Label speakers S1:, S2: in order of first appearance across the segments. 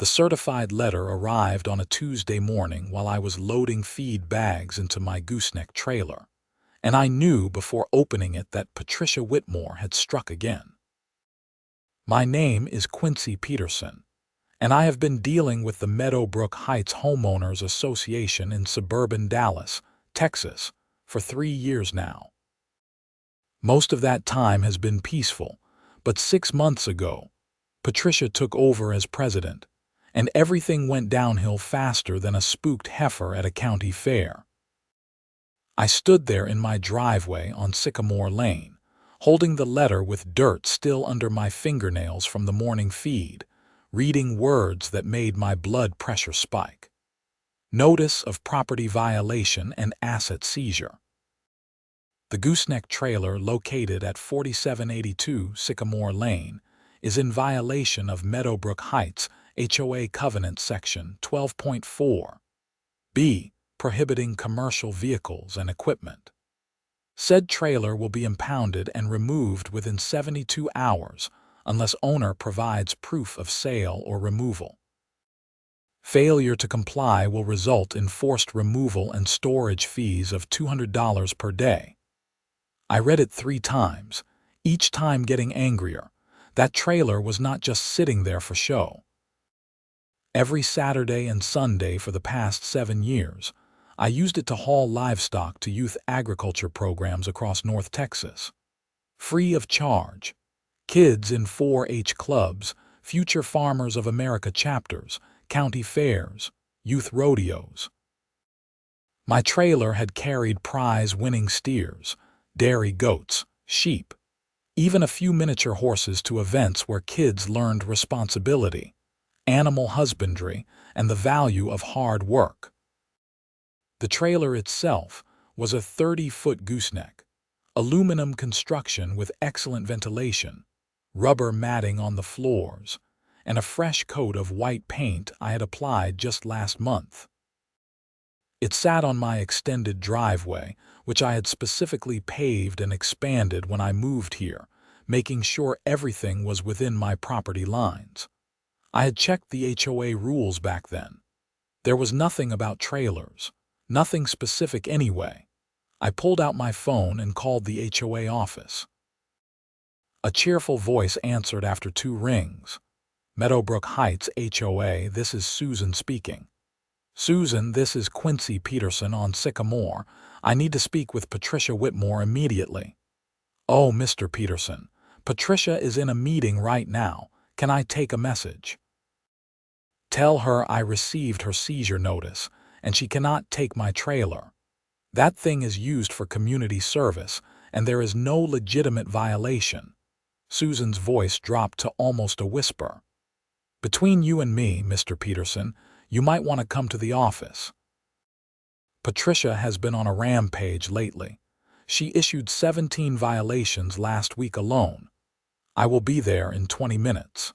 S1: The certified letter arrived on a Tuesday morning while I was loading feed bags into my Gooseneck trailer, and I knew before opening it that Patricia Whitmore had struck again. My name is Quincy Peterson, and I have been dealing with the Meadowbrook Heights Homeowners Association in suburban Dallas, Texas, for 3 years now. Most of that time has been peaceful, but 6 months ago, Patricia took over as president, and everything went downhill faster than a spooked heifer at a county fair. I stood there in my driveway on Sycamore Lane, holding the letter with dirt still under my fingernails from the morning feed, reading words that made my blood pressure spike. Notice of property violation and asset seizure. The Gooseneck trailer located at 4782 Sycamore Lane is in violation of Meadowbrook Heights HOA Covenant Section 12.4b, prohibiting commercial vehicles and equipment. Said trailer will be impounded and removed within 72 hours unless owner provides proof of sale or removal. Failure to comply will result in forced removal and storage fees of $200 per day. I read it 3 times, each time getting angrier. That trailer was not just sitting there for show. Every Saturday and Sunday for the past 7 years, I used it to haul livestock to youth agriculture programs across North Texas. Free of charge. Kids in 4-H clubs, Future Farmers of America chapters, county fairs, youth rodeos. My trailer had carried prize-winning steers, dairy goats, sheep, even a few miniature horses to events where kids learned responsibility, animal husbandry, and the value of hard work. The trailer itself was a 30-foot gooseneck, aluminum construction with excellent ventilation, rubber matting on the floors, and a fresh coat of white paint I had applied just last month. It sat on my extended driveway, which I had specifically paved and expanded when I moved here, making sure everything was within my property lines. I had checked the HOA rules back then. There was nothing about trailers, nothing specific anyway. I pulled out my phone and called the HOA office. A cheerful voice answered after 2 rings. Meadowbrook Heights HOA, this is Susan speaking. Susan, this is Quincy Peterson on Sycamore. I need to speak with Patricia Whitmore immediately. Oh, Mr. Peterson, Patricia is in a meeting right now. Can I take a message? Tell her I received her seizure notice, and she cannot take my trailer. That thing is used for community service, and there is no legitimate violation. Susan's voice dropped to almost a whisper. Between you and me, Mr. Peterson, you might want to come to the office. Patricia has been on a rampage lately. She issued 17 violations last week alone. I will be there in 20 minutes.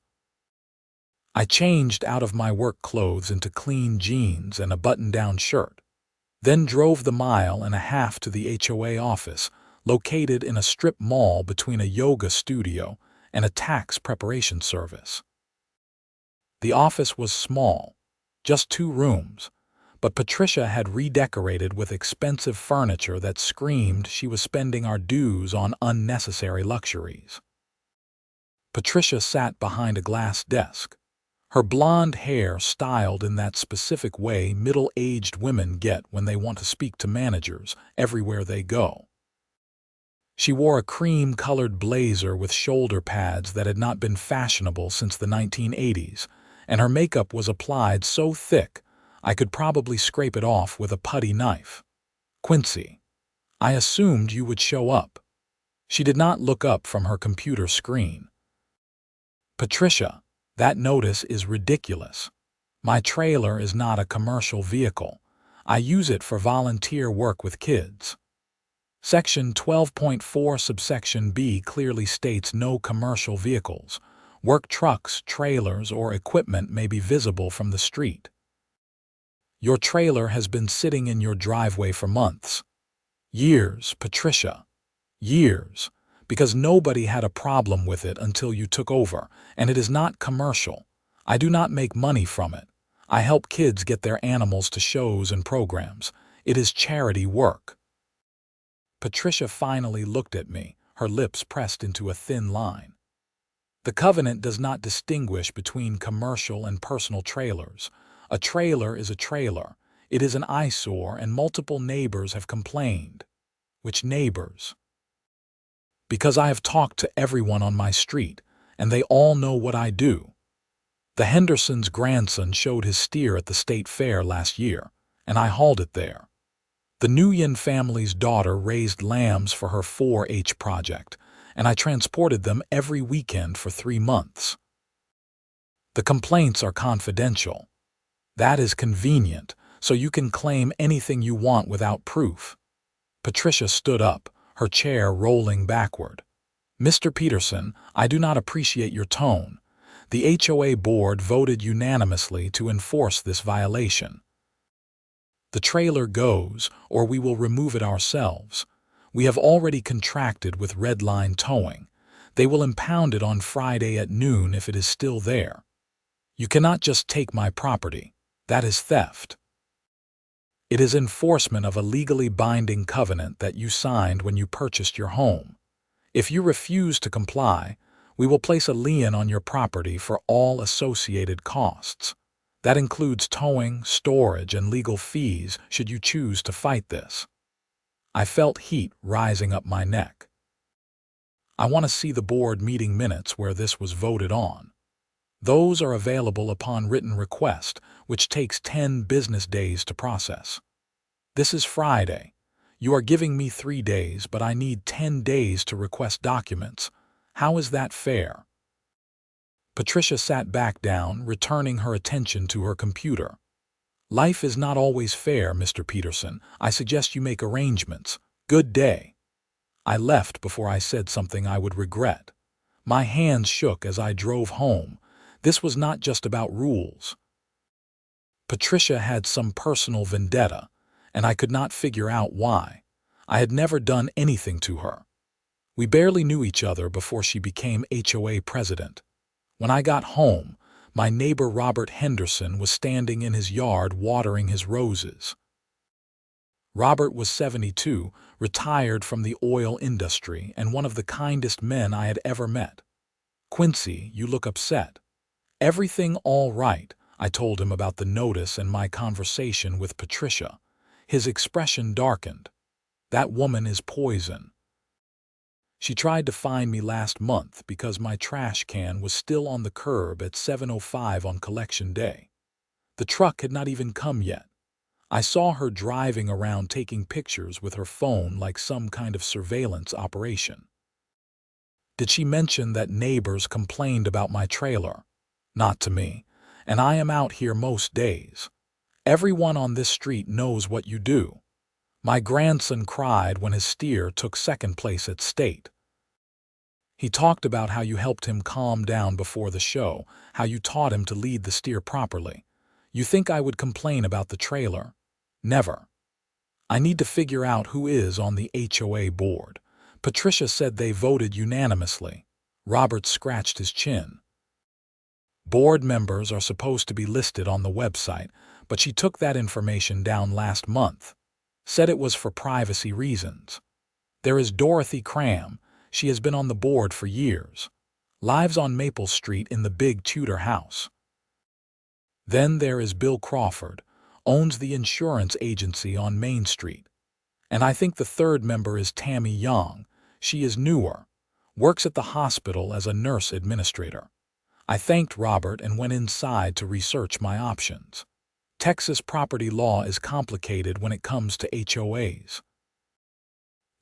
S1: I changed out of my work clothes into clean jeans and a button-down shirt, then drove the 1.5 miles to the HOA office, located in a strip mall between a yoga studio and a tax preparation service. The office was small, just 2 rooms, but Patricia had redecorated with expensive furniture that screamed she was spending our dues on unnecessary luxuries. Patricia sat behind a glass desk, her blonde hair styled in that specific way middle-aged women get when they want to speak to managers everywhere they go. She wore a cream-colored blazer with shoulder pads that had not been fashionable since the 1980s, and her makeup was applied so thick I could probably scrape it off with a putty knife. Quincy, I assumed you would show up. She did not look up from her computer screen. Patricia, that notice is ridiculous. My trailer is not a commercial vehicle. I use it for volunteer work with kids. Section 12.4 subsection B clearly states no commercial vehicles, work trucks, trailers, or equipment may be visible from the street. Your trailer has been sitting in your driveway for months. Years, Patricia. Years. Because nobody had a problem with it until you took over, and it is not commercial. I do not make money from it. I help kids get their animals to shows and programs. It is charity work. Patricia finally looked at me, her lips pressed into a thin line. The covenant does not distinguish between commercial and personal trailers. A trailer is a trailer. It is an eyesore, and multiple neighbors have complained. Which neighbors? Because I have talked to everyone on my street, and they all know what I do. The Hendersons' grandson showed his steer at the state fair last year, and I hauled it there. The Nguyen family's daughter raised lambs for her 4-H project, and I transported them every weekend for 3 months. The complaints are confidential. That is convenient, so you can claim anything you want without proof. Patricia stood up, her chair rolling backward. Mr. Peterson, I do not appreciate your tone. The HOA board voted unanimously to enforce this violation. The trailer goes, or we will remove it ourselves. We have already contracted with Red Line Towing. They will impound it on Friday at noon if it is still there. You cannot just take my property. That is theft. It is enforcement of a legally binding covenant that you signed when you purchased your home. If you refuse to comply, we will place a lien on your property for all associated costs. That includes towing, storage, and legal fees should you choose to fight this. I felt heat rising up my neck. I want to see the board meeting minutes where this was voted on. Those are available upon written request, which takes 10 business days to process. This is Friday. You are giving me 3 days, but I need 10 days to request documents. How is that fair? Patricia sat back down, returning her attention to her computer. Life is not always fair, Mr. Peterson. I suggest you make arrangements. Good day. I left before I said something I would regret. My hands shook as I drove home. This was not just about rules. Patricia had some personal vendetta, and I could not figure out why. I had never done anything to her. We barely knew each other before she became HOA president. When I got home, my neighbor Robert Henderson was standing in his yard watering his roses. Robert was 72, retired from the oil industry, and one of the kindest men I had ever met. Quincy, you look upset. Everything all right, I told him about the notice and my conversation with Patricia. His expression darkened. That woman is poison. She tried to find me last month because my trash can was still on the curb at 7:05 on collection day. The truck had not even come yet. I saw her driving around taking pictures with her phone like some kind of surveillance operation. Did she mention that neighbors complained about my trailer? Not to me, and I am out here most days. Everyone on this street knows what you do. My grandson cried when his steer took second place at state. He talked about how you helped him calm down before the show, how you taught him to lead the steer properly. You think I would complain about the trailer? Never. I need to figure out who is on the HOA board. Patricia said they voted unanimously. Robert scratched his chin. Board members are supposed to be listed on the website, but she took that information down last month. Said it was for privacy reasons. There is Dorothy Cram. She has been on the board for years. Lives on Maple Street in the big Tudor house. Then there is Bill Crawford, owns the insurance agency on Main Street. And I think the third member is Tammy Young. She is newer, works at the hospital as a nurse administrator. I thanked Robert and went inside to research my options. Texas property law is complicated when it comes to HOAs.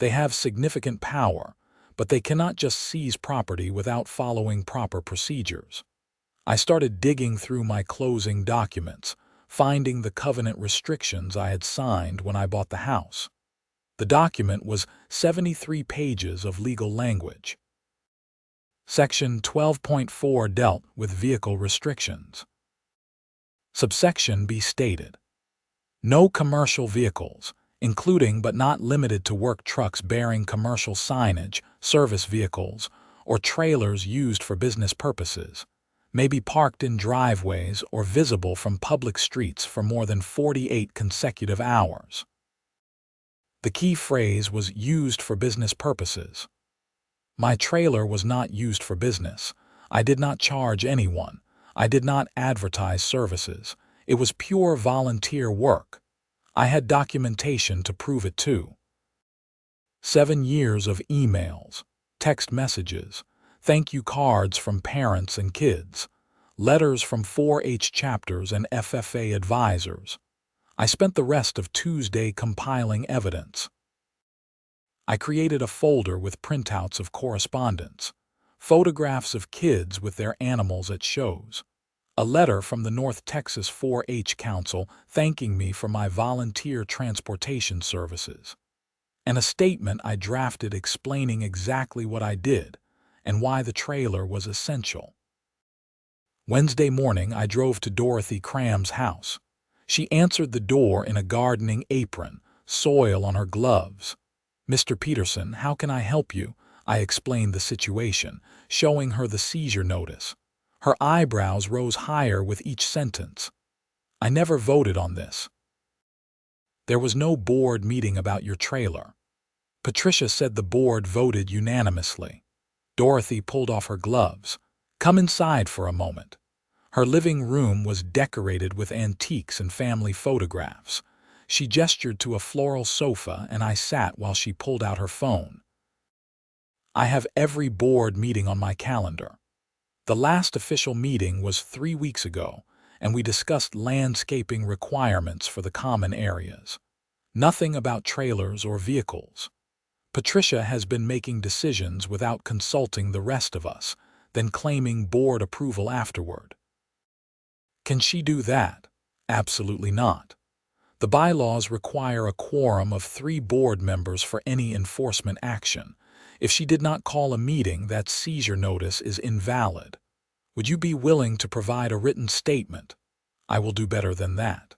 S1: They have significant power, but they cannot just seize property without following proper procedures. I started digging through my closing documents, finding the covenant restrictions I had signed when I bought the house. The document was 73 pages of legal language. Section 12.4 dealt with vehicle restrictions. Subsection B stated, no commercial vehicles, including but not limited to work trucks bearing commercial signage, service vehicles, or trailers used for business purposes, may be parked in driveways or visible from public streets for more than 48 consecutive hours. The key phrase was used for business purposes. My trailer was not used for business. I did not charge anyone. I did not advertise services. It was pure volunteer work. I had documentation to prove it too. 7 years of emails, text messages, thank you cards from parents and kids, letters from 4-H chapters and FFA advisors. I spent the rest of Tuesday compiling evidence. I created a folder with printouts of correspondence, photographs of kids with their animals at shows, a letter from the North Texas 4-H Council thanking me for my volunteer transportation services, and a statement I drafted explaining exactly what I did and why the trailer was essential. Wednesday morning, I drove to Dorothy Cram's house. She answered the door in a gardening apron, soil on her gloves. "Mr. Peterson, how can I help you?" I explained the situation, showing her the seizure notice. Her eyebrows rose higher with each sentence. "I never voted on this. There was no board meeting about your trailer." Patricia said the board voted unanimously. Dorothy pulled off her gloves. "Come inside for a moment." Her living room was decorated with antiques and family photographs. She gestured to a floral sofa and I sat while she pulled out her phone. "I have every board meeting on my calendar. The last official meeting was 3 weeks ago, and we discussed landscaping requirements for the common areas. Nothing about trailers or vehicles. Patricia has been making decisions without consulting the rest of us, then claiming board approval afterward. Can she do that? Absolutely not. The bylaws require a quorum of 3 board members for any enforcement action. If she did not call a meeting, that seizure notice is invalid. Would you be willing to provide a written statement? I will do better than that.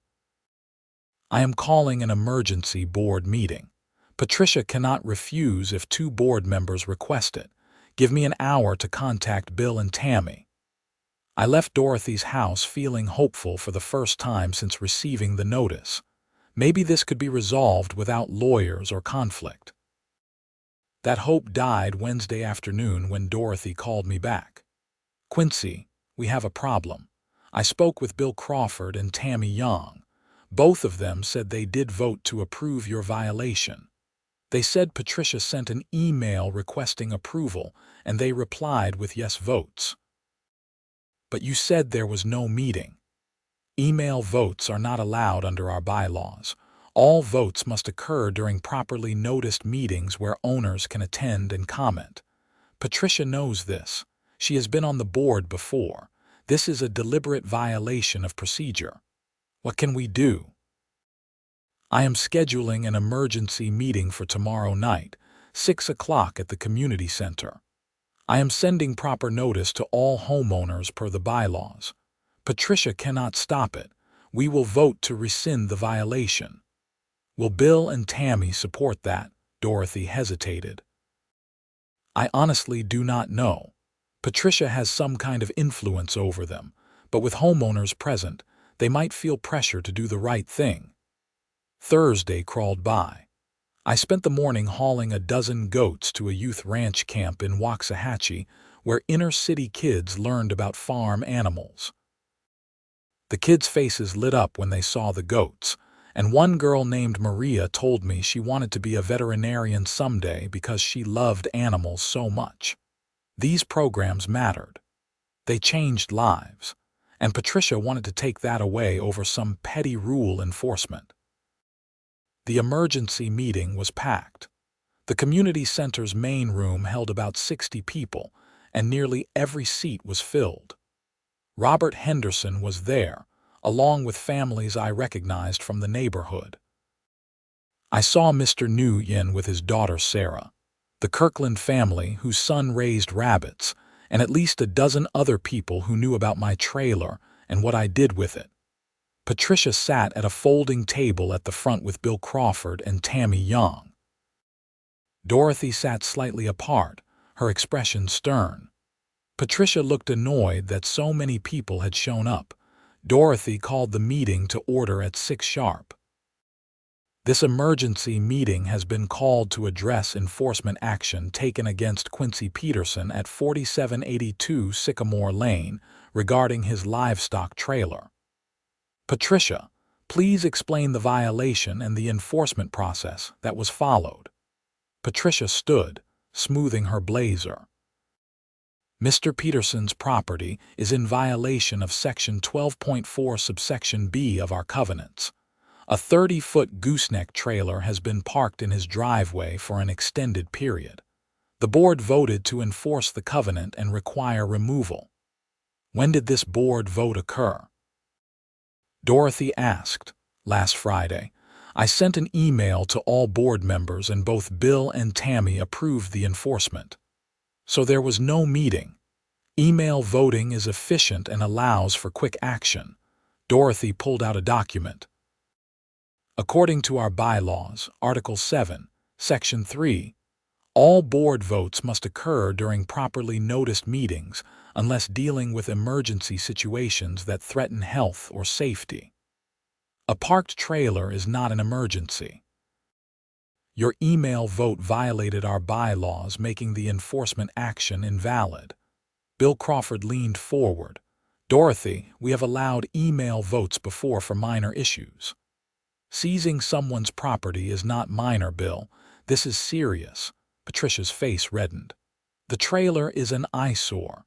S1: I am calling an emergency board meeting. Patricia cannot refuse if 2 board members request it. Give me an hour to contact Bill and Tammy." I left Dorothy's house feeling hopeful for the first time since receiving the notice. Maybe this could be resolved without lawyers or conflict. That hope died Wednesday afternoon when Dorothy called me back. "Quincy, we have a problem. I spoke with Bill Crawford and Tammy Young. Both of them said they did vote to approve your violation. They said Patricia sent an email requesting approval, and they replied with yes votes. But you said there was no meeting. Email votes are not allowed under our bylaws. All votes must occur during properly noticed meetings where owners can attend and comment. Patricia knows this. She has been on the board before. This is a deliberate violation of procedure. What can we do?" "I am scheduling an emergency meeting for tomorrow night, 6 o'clock at the community center. I am sending proper notice to all homeowners per the bylaws. Patricia cannot stop it. We will vote to rescind the violation." "Will Bill and Tammy support that?" Dorothy hesitated. "I honestly do not know. Patricia has some kind of influence over them, but with homeowners present, they might feel pressure to do the right thing." Thursday crawled by. I spent the morning hauling a dozen goats to a youth ranch camp in Waxahachie, where inner-city kids learned about farm animals. The kids' faces lit up when they saw the goats, and one girl named Maria told me she wanted to be a veterinarian someday because she loved animals so much. These programs mattered. They changed lives, and Patricia wanted to take that away over some petty rule enforcement. The emergency meeting was packed. The community center's main room held about 60 people, and nearly every seat was filled. Robert Henderson was there, along with families I recognized from the neighborhood. I saw Mr. Nguyen with his daughter Sarah, the Kirkland family whose son raised rabbits, and at least a dozen other people who knew about my trailer and what I did with it. Patricia sat at a folding table at the front with Bill Crawford and Tammy Young. Dorothy sat slightly apart, her expression stern. Patricia looked annoyed that so many people had shown up. Dorothy called the meeting to order at 6 sharp. This emergency meeting has been called to address enforcement action taken against Quincy Peterson at 4782 Sycamore Lane regarding his livestock trailer. Patricia, please explain the violation and the enforcement process that was followed. Patricia stood, smoothing her blazer. Mr. Peterson's property is in violation of Section 12.4 subsection B of our covenants. A 30-foot gooseneck trailer has been parked in his driveway for an extended period. The board voted to enforce the covenant and require removal. When did this board vote occur? Dorothy asked. Last Friday. I sent an email to all board members and both Bill and Tammy approved the enforcement. So there was no meeting. Email voting is efficient and allows for quick action. Dorothy pulled out a document. According to our bylaws, Article 7, Section 3, all board votes must occur during properly noticed meetings unless dealing with emergency situations that threaten health or safety. A parked trailer is not an emergency. Your email vote violated our bylaws, making the enforcement action invalid. Bill Crawford leaned forward. Dorothy, we have allowed email votes before for minor issues. Seizing someone's property is not minor, Bill. This is serious. Patricia's face reddened. The trailer is an eyesore.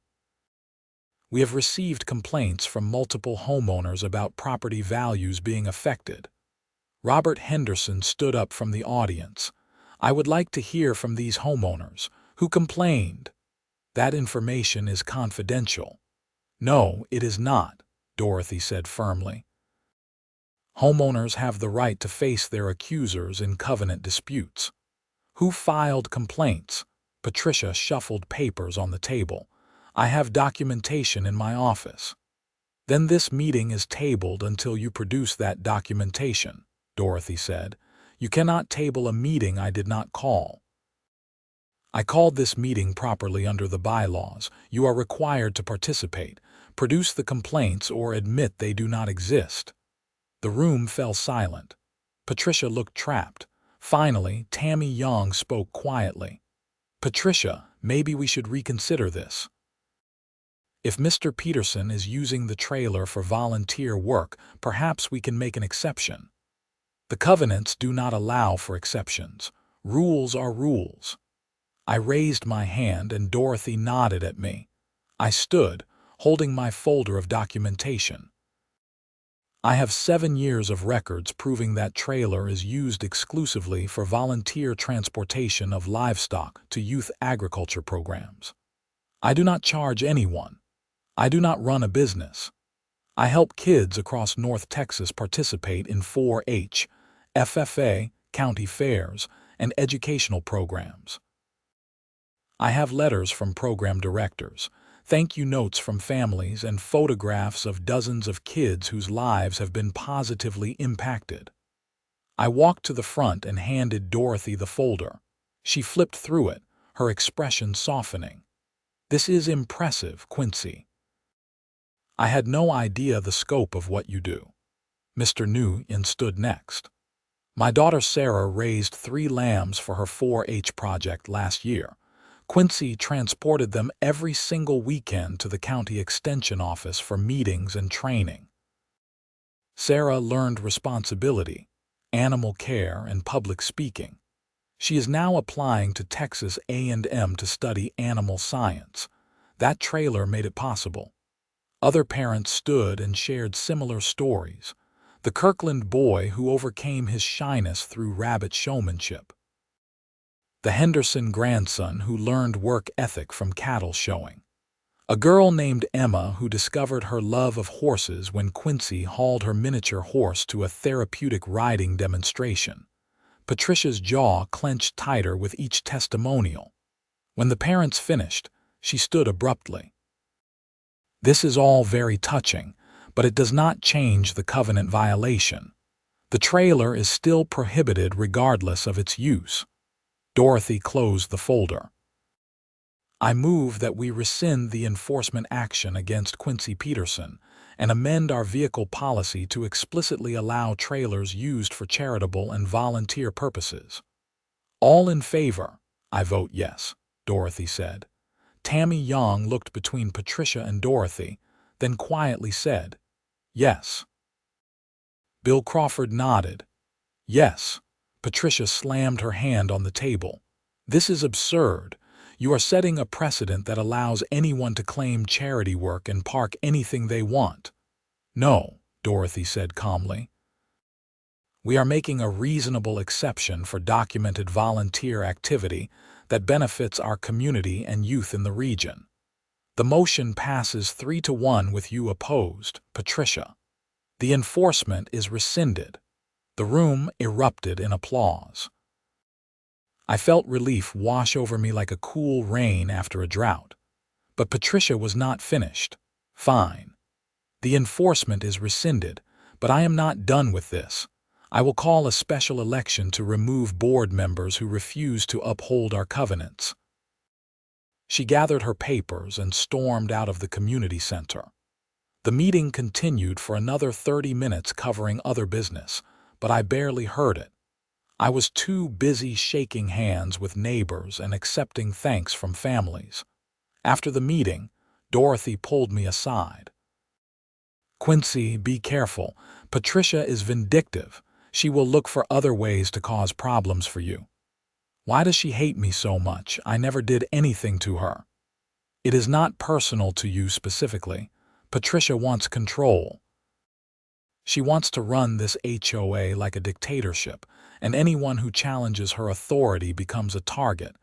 S1: We have received complaints from multiple homeowners about property values being affected. Robert Henderson stood up from the audience. I would like to hear from these homeowners. Who complained? That information is confidential. No, it is not, Dorothy said firmly. Homeowners have the right to face their accusers in covenant disputes. Who filed complaints? Patricia shuffled papers on the table. I have documentation in my office. Then this meeting is tabled until you produce that documentation, Dorothy said. You cannot table a meeting I did not call. I called this meeting properly under the bylaws. You are required to participate, produce the complaints, or admit they do not exist. The room fell silent. Patricia looked trapped. Finally, Tammy Young spoke quietly. Patricia, maybe we should reconsider this. If Mr. Peterson is using the trailer for volunteer work, perhaps we can make an exception. The covenants do not allow for exceptions. Rules are rules. I raised my hand and Dorothy nodded at me. I stood, holding my folder of documentation. I have 7 years of records proving that trailer is used exclusively for volunteer transportation of livestock to youth agriculture programs. I do not charge anyone. I do not run a business. I help kids across North Texas participate in 4-H, FFA, county fairs, and educational programs. I have letters from program directors, thank you notes from families, and photographs of dozens of kids whose lives have been positively impacted. I walked to the front and handed Dorothy the folder. She flipped through it, her expression softening. This is impressive, Quincy. I had no idea the scope of what you do. Mr. Nguyen stood next. My daughter Sarah raised 3 lambs for her 4-H project last year. Quincy transported them every single weekend to the county extension office for meetings and training. Sarah learned responsibility, animal care, and public speaking. She is now applying to Texas A&M to study animal science. That trailer made it possible. Other parents stood and shared similar stories. The Kirkland boy who overcame his shyness through rabbit showmanship. The Henderson grandson who learned work ethic from cattle showing. A girl named Emma who discovered her love of horses when Quincy hauled her miniature horse to a therapeutic riding demonstration. Patricia's jaw clenched tighter with each testimonial. When the parents finished, she stood abruptly. This is all very touching, but it does not change the covenant violation. The trailer is still prohibited regardless of its use. Dorothy closed the folder. I move that we rescind the enforcement action against Quincy Peterson and amend our vehicle policy to explicitly allow trailers used for charitable and volunteer purposes. All in favor? I vote yes, Dorothy said. Tammy Young looked between Patricia and Dorothy, then quietly said, yes. Bill Crawford nodded. Yes. Patricia slammed her hand on the table. This is absurd. You are setting a precedent that allows anyone to claim charity work and park anything they want. No, Dorothy said calmly. We are making a reasonable exception for documented volunteer activity that benefits our community and youth in the region. The motion passes 3-1 with you opposed, Patricia. The enforcement is rescinded. The room erupted in applause. I felt relief wash over me like a cool rain after a drought. But Patricia was not finished. Fine. The enforcement is rescinded, but I am not done with this. I will call a special election to remove board members who refuse to uphold our covenants. She gathered her papers and stormed out of the community center. The meeting continued for another 30 minutes covering other business, but I barely heard it. I was too busy shaking hands with neighbors and accepting thanks from families. After the meeting, Dorothy pulled me aside. Quincy, be careful. Patricia is vindictive. She will look for other ways to cause problems for you. Why does she hate me so much? I never did anything to her. It is not personal to you specifically. Patricia wants control. She wants to run this HOA like a dictatorship, and anyone who challenges her authority becomes a target.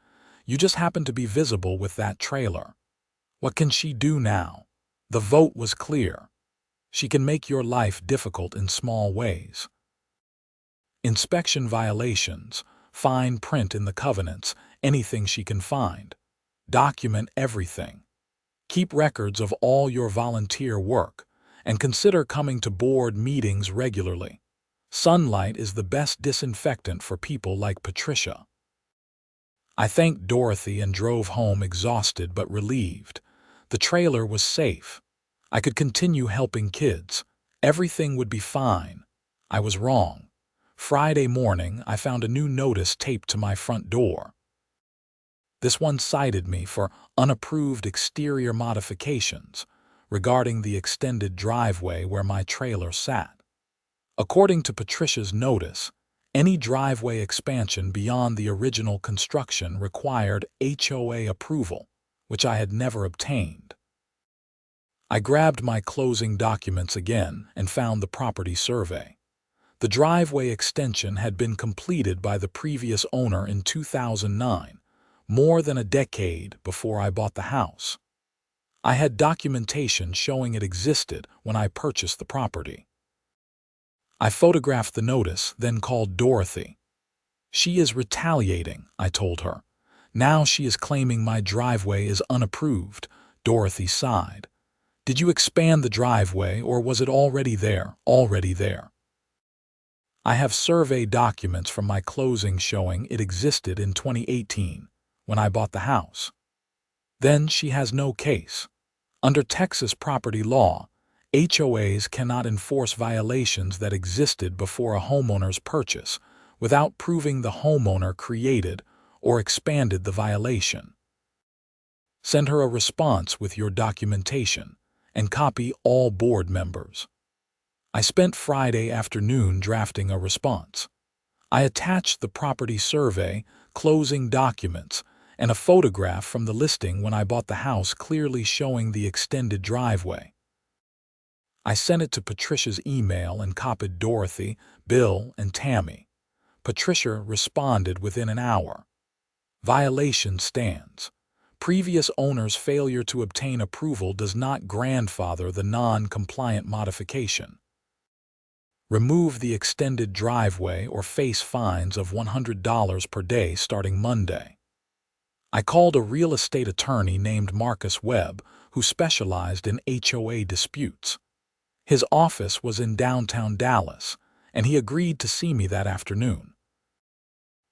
S1: You just happen to be visible with that trailer. What can she do now? The vote was clear. She can make your life difficult in small ways. Inspection violations, fine print in the covenants, anything she can find. Document everything. Keep records of all your volunteer work, and consider coming to board meetings regularly. Sunlight is the best disinfectant for people like Patricia. I thanked Dorothy and drove home exhausted but relieved. The trailer was safe. I could continue helping kids. Everything would be fine. I was wrong. Friday morning, I found a new notice taped to my front door. This one cited me for unapproved exterior modifications regarding the extended driveway where my trailer sat. According to Patricia's notice, any driveway expansion beyond the original construction required HOA approval, which I had never obtained. I grabbed my closing documents again and found the property survey. The driveway extension had been completed by the previous owner in 2009, more than a decade before I bought the house. I had documentation showing it existed when I purchased the property. I photographed the notice, then called Dorothy. She is retaliating, I told her. Now she is claiming my driveway is unapproved. Dorothy sighed. Did you expand the driveway, or was it already there? Already there. I have survey documents from my closing showing it existed in 2018, when I bought the house. Then she has no case. Under Texas property law, HOAs cannot enforce violations that existed before a homeowner's purchase without proving the homeowner created or expanded the violation. Send her a response with your documentation and copy all board members. I spent Friday afternoon drafting a response. I attached the property survey, closing documents, and a photograph from the listing when I bought the house clearly showing the extended driveway. I sent it to Patricia's email and copied Dorothy, Bill, and Tammy. Patricia responded within an hour. Violation stands. Previous owner's failure to obtain approval does not grandfather the non-compliant modification. Remove the extended driveway or face fines of $100 per day starting Monday. I called a real estate attorney named Marcus Webb, who specialized in HOA disputes. His office was in downtown Dallas, and he agreed to see me that afternoon.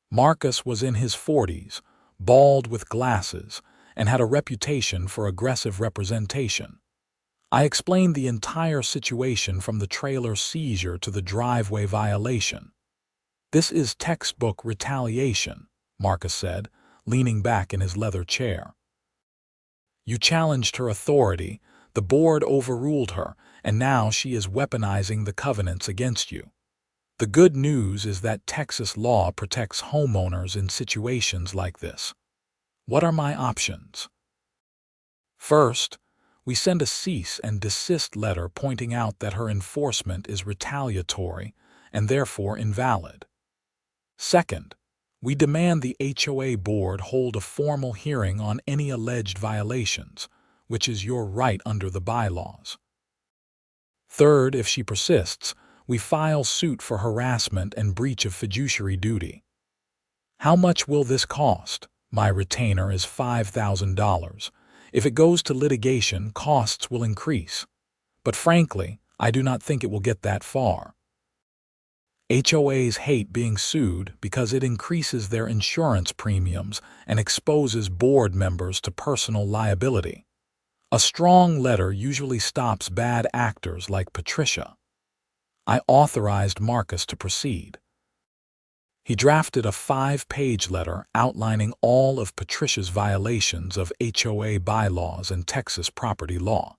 S1: Marcus was in his 40s, bald with glasses, and had a reputation for aggressive representation. I explained the entire situation from the trailer seizure to the driveway violation. "This is textbook retaliation," Marcus said, leaning back in his leather chair. "You challenged her authority, the board overruled her, and now she is weaponizing the covenants against you. The good news is that Texas law protects homeowners in situations like this. What are my options?" First, we send a cease and desist letter pointing out that her enforcement is retaliatory and therefore invalid. Second, we demand the HOA board hold a formal hearing on any alleged violations, which is your right under the bylaws. Third, if she persists, we file suit for harassment and breach of fiduciary duty. "How much will this cost?" "My retainer is $5,000. If it goes to litigation, costs will increase. But frankly, I do not think it will get that far." HOAs hate being sued because it increases their insurance premiums and exposes board members to personal liability. A strong letter usually stops bad actors like Patricia. I authorized Marcus to proceed. He drafted a 5-page letter outlining all of Patricia's violations of HOA bylaws and Texas property law,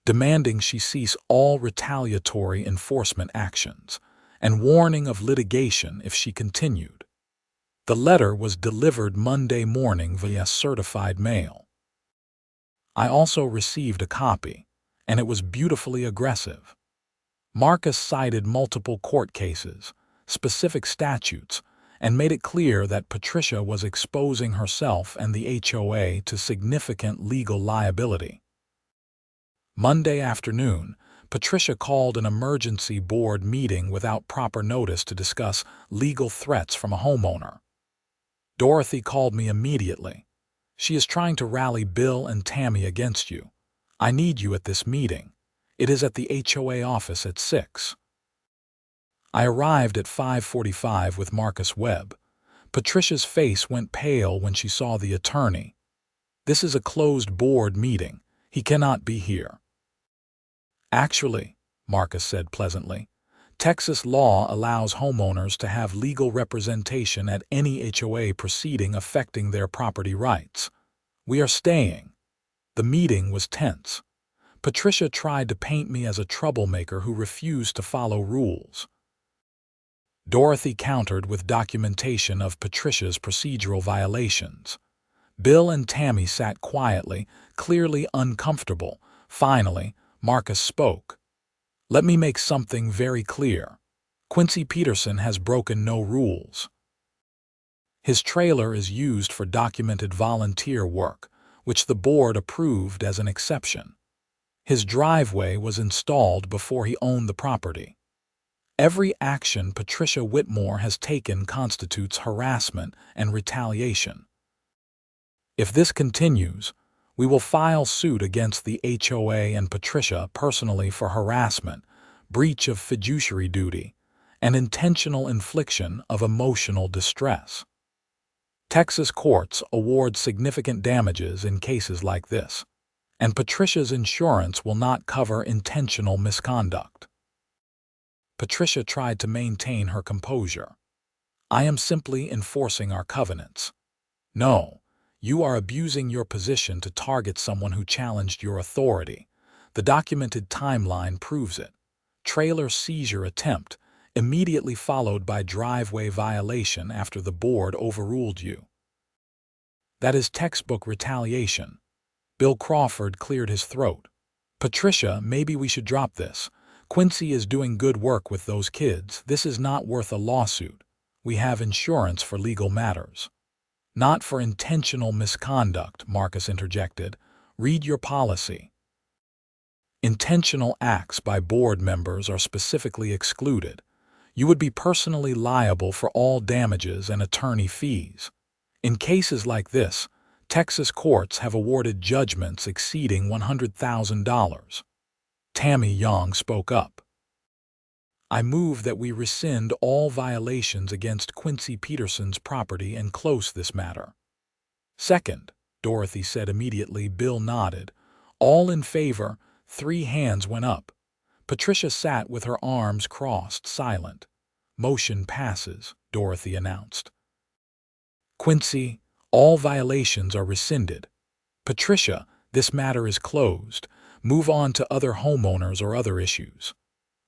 S1: demanding she cease all retaliatory enforcement actions, and warning of litigation if she continued. The letter was delivered Monday morning via certified mail. I also received a copy, and it was beautifully aggressive. Marcus cited multiple court cases, specific statutes, and made it clear that Patricia was exposing herself and the HOA to significant legal liability. Monday afternoon, Patricia called an emergency board meeting without proper notice to discuss legal threats from a homeowner. "Dorothy called me immediately. She is trying to rally Bill and Tammy against you. I need you at this meeting. It is at the HOA office at 6. I arrived at 5:45 with Marcus Webb. Patricia's face went pale when she saw the attorney. "This is a closed board meeting. He cannot be here." "Actually," Marcus said pleasantly, "Texas law allows homeowners to have legal representation at any HOA proceeding affecting their property rights. We are staying." The meeting was tense. Patricia tried to paint me as a troublemaker who refused to follow rules. Dorothy countered with documentation of Patricia's procedural violations. Bill and Tammy sat quietly, clearly uncomfortable. Finally, Marcus spoke. "Let me make something very clear. Quincy Peterson has broken no rules. His trailer is used for documented volunteer work, which the board approved as an exception. His driveway was installed before he owned the property. Every action Patricia Whitmore has taken constitutes harassment and retaliation. If this continues, we will file suit against the HOA and Patricia personally for harassment, breach of fiduciary duty, and intentional infliction of emotional distress. Texas courts award significant damages in cases like this, and Patricia's insurance will not cover intentional misconduct." Patricia tried to maintain her composure. "I am simply enforcing our covenants." "No, you are abusing your position to target someone who challenged your authority. The documented timeline proves it. Trailer seizure attempt, immediately followed by driveway violation after the board overruled you. That is textbook retaliation." Bill Crawford cleared his throat. "Patricia, maybe we should drop this. Quincy is doing good work with those kids. This is not worth a lawsuit. We have insurance for legal matters." "Not for intentional misconduct," Marcus interjected. "Read your policy. Intentional acts by board members are specifically excluded. You would be personally liable for all damages and attorney fees. In cases like this, Texas courts have awarded judgments exceeding $100,000. Tammy Young spoke up. "I move that we rescind all violations against Quincy Peterson's property and close this matter." Second, Dorothy said immediately. Bill nodded. All in favor, 3 hands went up. Patricia sat with her arms crossed, silent. Motion passes, Dorothy announced. Quincy, all violations are rescinded. Patricia, this matter is closed. Move on to other homeowners or other issues.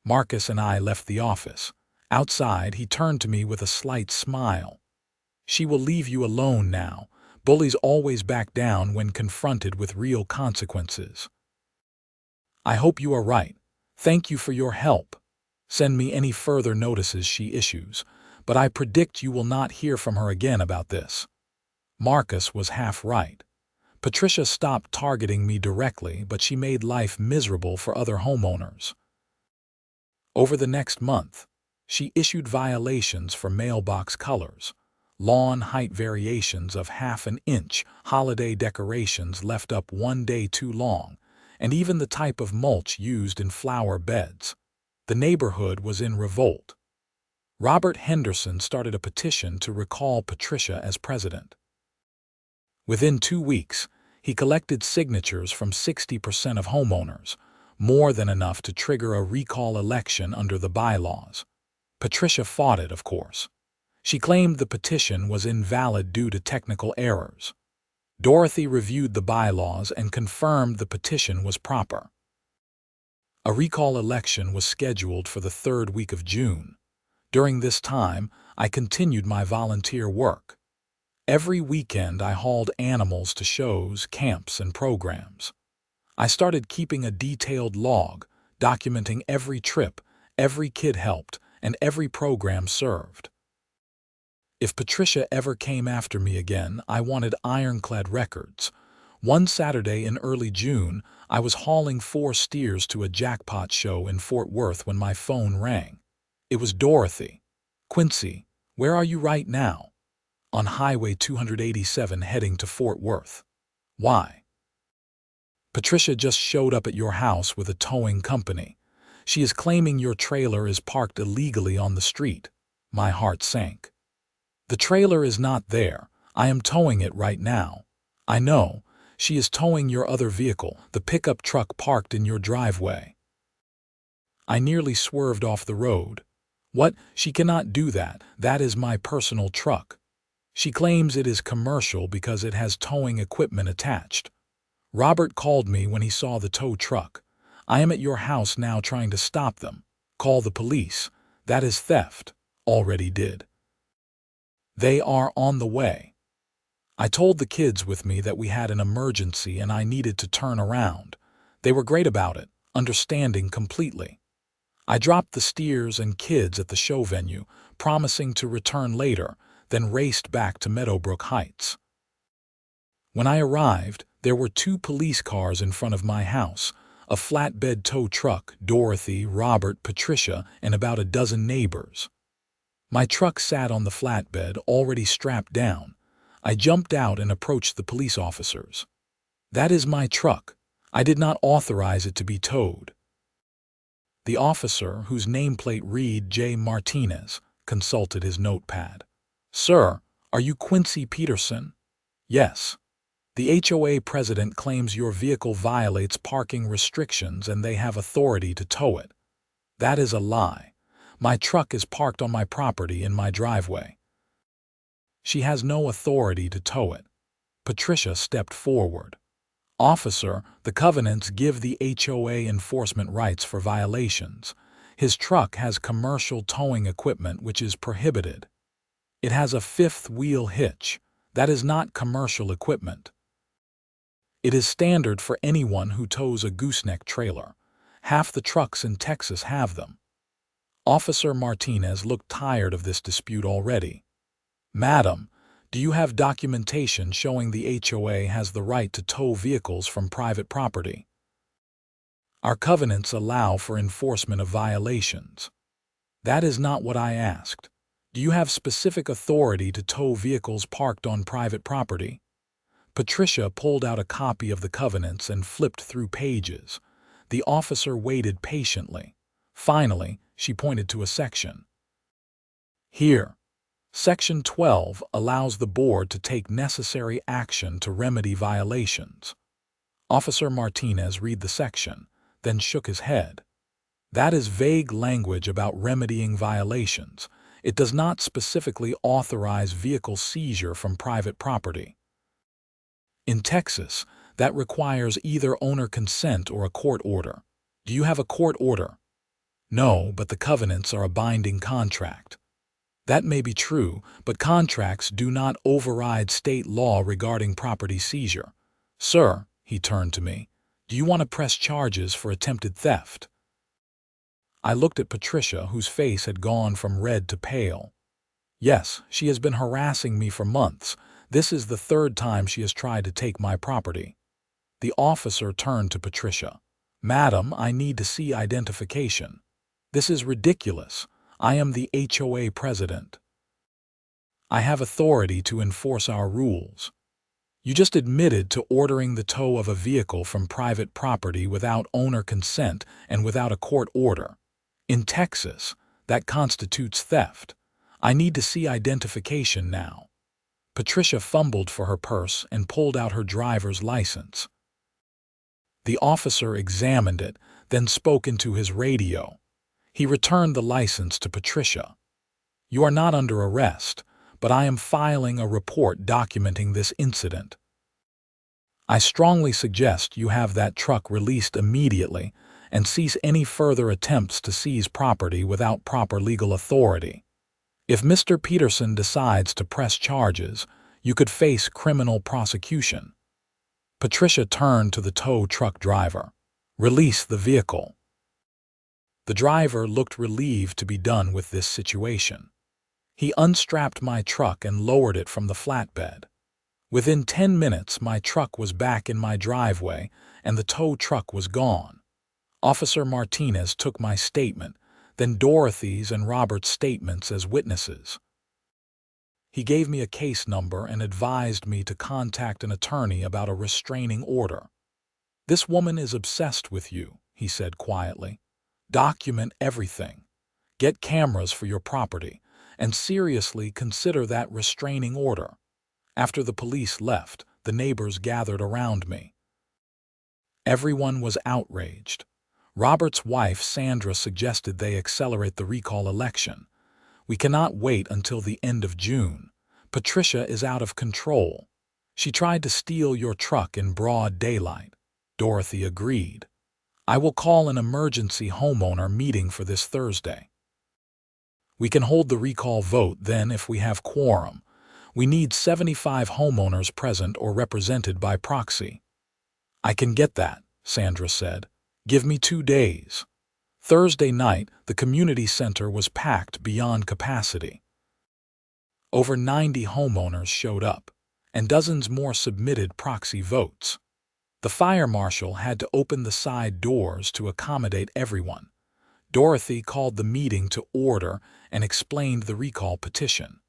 S1: Marcus and I left the office. Outside, he turned to me with a slight smile. She will leave you alone now. Bullies always back down when confronted with real consequences. I hope you are right. Thank you for your help. Send me any further notices she issues, but I predict you will not hear from her again about this. Marcus was half right. Patricia stopped targeting me directly, but she made life miserable for other homeowners. Over the next month, she issued violations for mailbox colors, lawn height variations of ½ an inch, holiday decorations left up 1 day too long, and even the type of mulch used in flower beds. The neighborhood was in revolt. Robert Henderson started a petition to recall Patricia as president. Within 2 weeks, he collected signatures from 60% of homeowners, more than enough to trigger a recall election under the bylaws. Patricia fought it, of course. She claimed the petition was invalid due to technical errors. Dorothy reviewed the bylaws and confirmed the petition was proper. A recall election was scheduled for the 3rd week of June. During this time, I continued my volunteer work. Every weekend I hauled animals to shows, camps, and programs. I started keeping a detailed log, documenting every trip, every kid helped, and every program served. If Patricia ever came after me again, I wanted ironclad records. One Saturday in early June, I was hauling 4 steers to a jackpot show in Fort Worth when my phone rang. It was Dorothy. Quincy, where are you right now? On Highway 287 heading to Fort Worth. Why? Patricia just showed up at your house with a towing company. She is claiming your trailer is parked illegally on the street. My heart sank. The trailer is not there. I am towing it right now. I know. She is towing your other vehicle, the pickup truck parked in your driveway. I nearly swerved off the road. What? She cannot do that. That is my personal truck. She claims it is commercial because it has towing equipment attached. Robert called me when he saw the tow truck. I am at your house now trying to stop them. Call the police. That is theft. Already did. They are on the way. I told the kids with me that we had an emergency and I needed to turn around. They were great about it, understanding completely. I dropped the steers and kids at the show venue, promising to return later, then raced back to Meadowbrook Heights. When I arrived, there were 2 police cars in front of my house, a flatbed tow truck, Dorothy, Robert, Patricia, and about a dozen neighbors. My truck sat on the flatbed, already strapped down. I jumped out and approached the police officers. That is my truck. I did not authorize it to be towed. The officer, whose nameplate read J. Martinez, consulted his notepad. Sir, are you Quincy Peterson? Yes. The HOA president claims your vehicle violates parking restrictions and they have authority to tow it. That is a lie. My truck is parked on my property in my driveway. She has no authority to tow it. Patricia stepped forward. Officer, the covenants give the HOA enforcement rights for violations. His truck has commercial towing equipment which is prohibited. It has a 5th wheel hitch. That is not commercial equipment. It is standard for anyone who tows a gooseneck trailer. Half the trucks in Texas have them. Officer Martinez looked tired of this dispute already. Madam, do you have documentation showing the HOA has the right to tow vehicles from private property? Our covenants allow for enforcement of violations. That is not what I asked. Do you have specific authority to tow vehicles parked on private property? Patricia pulled out a copy of the covenants and flipped through pages. The officer waited patiently. Finally, she pointed to a section. Here. Section 12 allows the board to take necessary action to remedy violations. Officer Martinez read the section, then shook his head. That is vague language about remedying violations. It does not specifically authorize vehicle seizure from private property. In Texas, that requires either owner consent or a court order. Do you have a court order? No, but the covenants are a binding contract. That may be true, but contracts do not override state law regarding property seizure. Sir, he turned to me, do you want to press charges for attempted theft? I looked at Patricia, whose face had gone from red to pale. Yes, she has been harassing me for months. This is the third time she has tried to take my property. The officer turned to Patricia. Madam, I need to see identification. This is ridiculous. I am the HOA president. I have authority to enforce our rules. You just admitted to ordering the tow of a vehicle from private property without owner consent and without a court order. In Texas, that constitutes theft. I need to see identification now. Patricia fumbled for her purse and pulled out her driver's license. The officer examined it, then spoke into his radio. He returned the license to Patricia. You are not under arrest, but I am filing a report documenting this incident. I strongly suggest you have that truck released immediately and cease any further attempts to seize property without proper legal authority. If Mr. Peterson decides to press charges, you could face criminal prosecution. Patricia turned to the tow truck driver. Release the vehicle. The driver looked relieved to be done with this situation. He unstrapped my truck and lowered it from the flatbed. Within 10 minutes, my truck was back in my driveway and the tow truck was gone. Officer Martinez took my statement, then Dorothy's and Robert's statements as witnesses. He gave me a case number and advised me to contact an attorney about a restraining order. This woman is obsessed with you, he said quietly. Document everything. Get cameras for your property, and seriously consider that restraining order. After the police left, the neighbors gathered around me. Everyone was outraged. Robert's wife, Sandra, suggested they accelerate the recall election. We cannot wait until the end of June. Patricia is out of control. She tried to steal your truck in broad daylight. Dorothy agreed. I will call an emergency homeowner meeting for this Thursday. We can hold the recall vote then if we have quorum. We need 75 homeowners present or represented by proxy. I can get that, Sandra said. Give me 2 days. Thursday night, the community center was packed beyond capacity. Over 90 homeowners showed up, and dozens more submitted proxy votes. The fire marshal had to open the side doors to accommodate everyone. Dorothy called the meeting to order and explained the recall petition.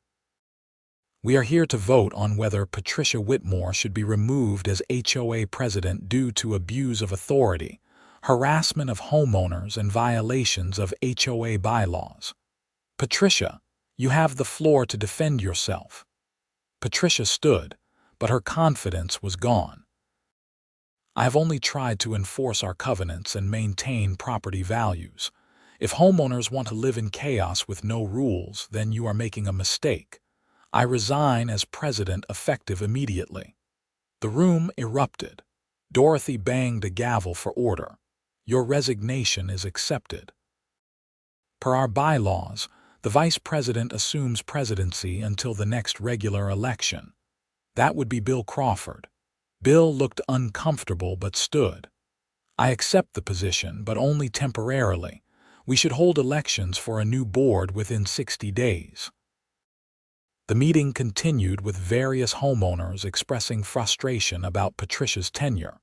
S1: We are here to vote on whether Patricia Whitmore should be removed as HOA president due to abuse of authority, harassment of homeowners, and violations of HOA bylaws. Patricia, you have the floor to defend yourself. Patricia stood, but her confidence was gone. I have only tried to enforce our covenants and maintain property values. If homeowners want to live in chaos with no rules, then you are making a mistake. I resign as president effective immediately. The room erupted. Dorothy banged a gavel for order. Your resignation is accepted. Per our bylaws, the vice president assumes presidency until the next regular election. That would be Bill Crawford. Bill looked uncomfortable but stood. I accept the position, but only temporarily. We should hold elections for a new board within 60 days. The meeting continued with various homeowners expressing frustration about Patricia's tenure.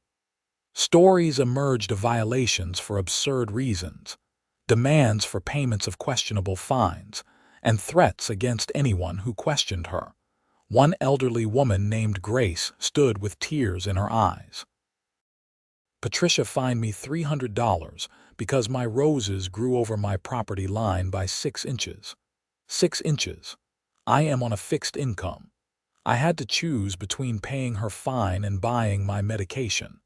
S1: Stories emerged of violations for absurd reasons, demands for payments of questionable fines, and threats against anyone who questioned her. One elderly woman named Grace stood with tears in her eyes. Patricia fined me $300 because my roses grew over my property line by 6 inches. 6 inches. I am on a fixed income. I had to choose between paying her fine and buying my medication.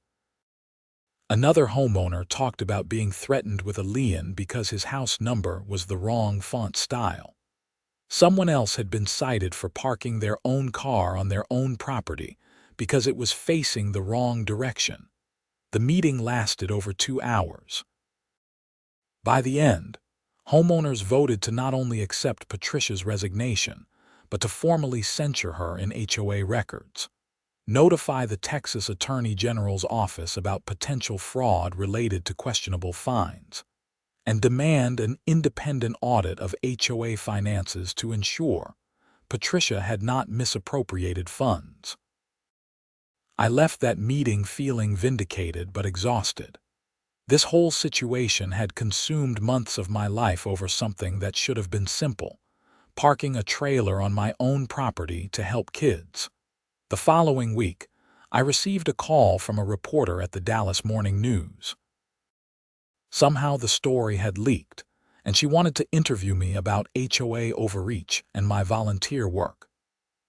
S1: Another homeowner talked about being threatened with a lien because his house number was the wrong font style. Someone else had been cited for parking their own car on their own property because it was facing the wrong direction. The meeting lasted over 2 hours. By the end, homeowners voted to not only accept Patricia's resignation, but to formally censure her in HOA records, notify the Texas Attorney General's office about potential fraud related to questionable fines, and demand an independent audit of HOA finances to ensure Patricia had not misappropriated funds. I left that meeting feeling vindicated but exhausted. This whole situation had consumed months of my life over something that should have been simple: parking a trailer on my own property to help kids. The following week, I received a call from a reporter at the Dallas Morning News. Somehow the story had leaked, and she wanted to interview me about HOA overreach and my volunteer work.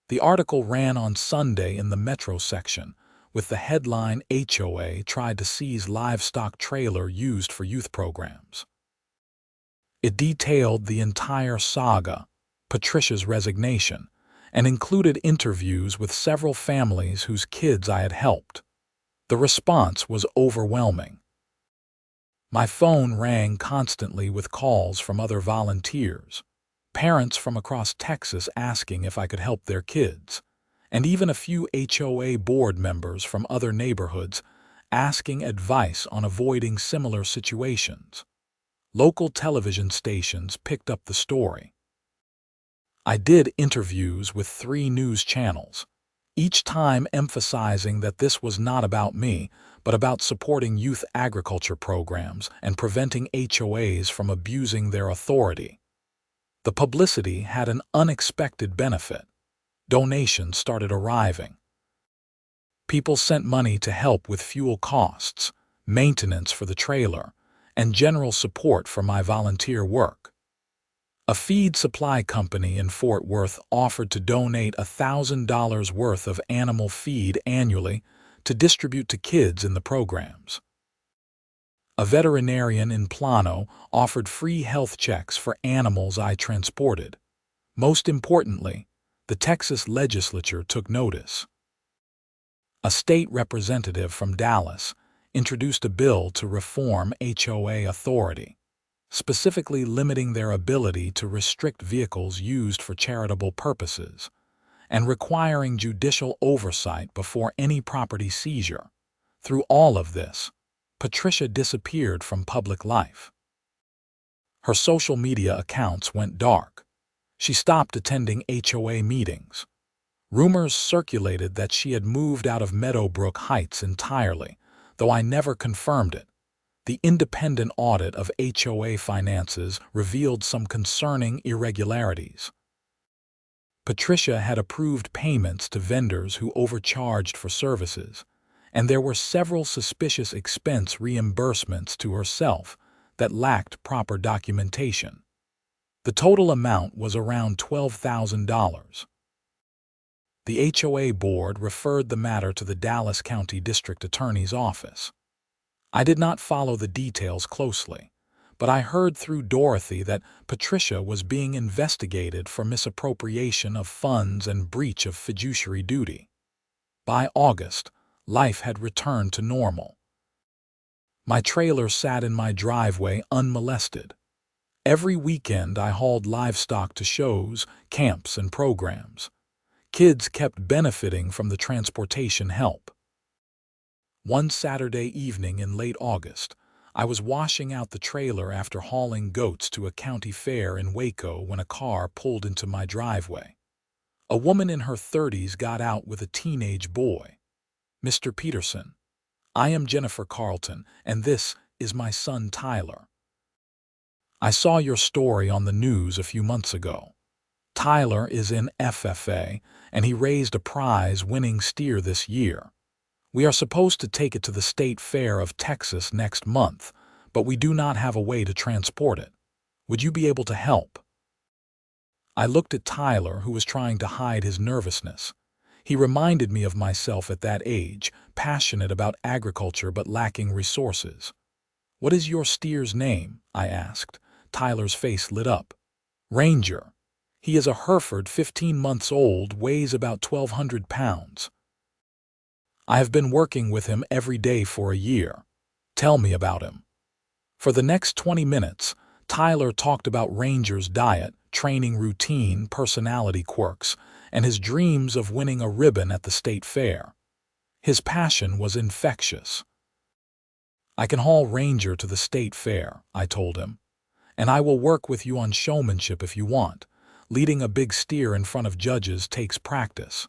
S1: The article ran on Sunday in the Metro section, with the headline, "HOA Tried to Seize Livestock Trailer Used for Youth Programs." It detailed the entire saga, Patricia's resignation, and included interviews with several families whose kids I had helped. The response was overwhelming. My phone rang constantly with calls from other volunteers, parents from across Texas asking if I could help their kids, and even a few HOA board members from other neighborhoods asking advice on avoiding similar situations. Local television stations picked up the story. I did interviews with 3 news channels, each time emphasizing that this was not about me, but about supporting youth agriculture programs and preventing HOAs from abusing their authority. The publicity had an unexpected benefit. Donations started arriving. People sent money to help with fuel costs, maintenance for the trailer, and general support for my volunteer work. A feed supply company in Fort Worth offered to donate $1,000 worth of animal feed annually to distribute to kids in the programs. A veterinarian in Plano offered free health checks for animals I transported. Most importantly, the Texas legislature took notice. A state representative from Dallas introduced a bill to reform HOA authority, specifically limiting their ability to restrict vehicles used for charitable purposes, and requiring judicial oversight before any property seizure. Through all of this, Patricia disappeared from public life. Her social media accounts went dark. She stopped attending HOA meetings. Rumors circulated that she had moved out of Meadowbrook Heights entirely, though I never confirmed it. The independent audit of HOA finances revealed some concerning irregularities. Patricia had approved payments to vendors who overcharged for services, and there were several suspicious expense reimbursements to herself that lacked proper documentation. The total amount was around $12,000. The HOA board referred the matter to the Dallas County District Attorney's office. I did not follow the details closely, but I heard through Dorothy that Patricia was being investigated for misappropriation of funds and breach of fiduciary duty. By August, life had returned to normal. My trailer sat in my driveway unmolested. Every weekend I hauled livestock to shows, camps, and programs. Kids kept benefiting from the transportation help. One Saturday evening in late August, I was washing out the trailer after hauling goats to a county fair in Waco when a car pulled into my driveway. A woman in her 30s got out with a teenage boy. "Mr. Peterson, I am Jennifer Carlton, and this is my son Tyler. I saw your story on the news a few months ago. Tyler is in FFA, and he raised a prize-winning steer this year. We are supposed to take it to the State Fair of Texas next month, but we do not have a way to transport it. Would you be able to help?" I looked at Tyler, who was trying to hide his nervousness. He reminded me of myself at that age, passionate about agriculture but lacking resources. "What is your steer's name?" I asked. Tyler's face lit up. "Ranger. He is a Hereford, 15 months old, weighs about 1,200 pounds. I have been working with him every day for a year. Tell me about him." For the next 20 minutes, Tyler talked about Ranger's diet, training routine, personality quirks, and his dreams of winning a ribbon at the state fair. His passion was infectious. "I can haul Ranger to the state fair," I told him, "and I will work with you on showmanship if you want. Leading a big steer in front of judges takes practice."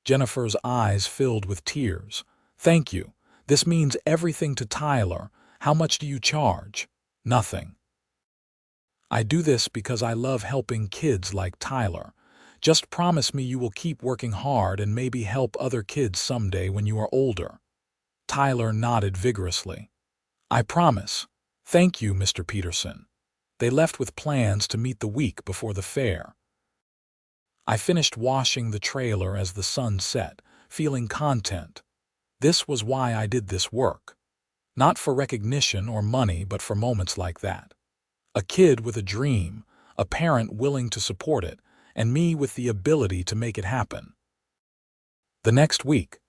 S1: Jennifer's eyes filled with tears. "Thank you. This means everything to Tyler. How much do you charge?" "Nothing. I do this because I love helping kids like Tyler. Just promise me you will keep working hard and maybe help other kids someday when you are older." Tyler nodded vigorously. "I promise. Thank you, Mr. Peterson." They left with plans to meet the week before the fair. I finished washing the trailer as the sun set, feeling content. This was why I did this work. Not for recognition or money, but for moments like that. A kid with a dream, a parent willing to support it, and me with the ability to make it happen. The next week,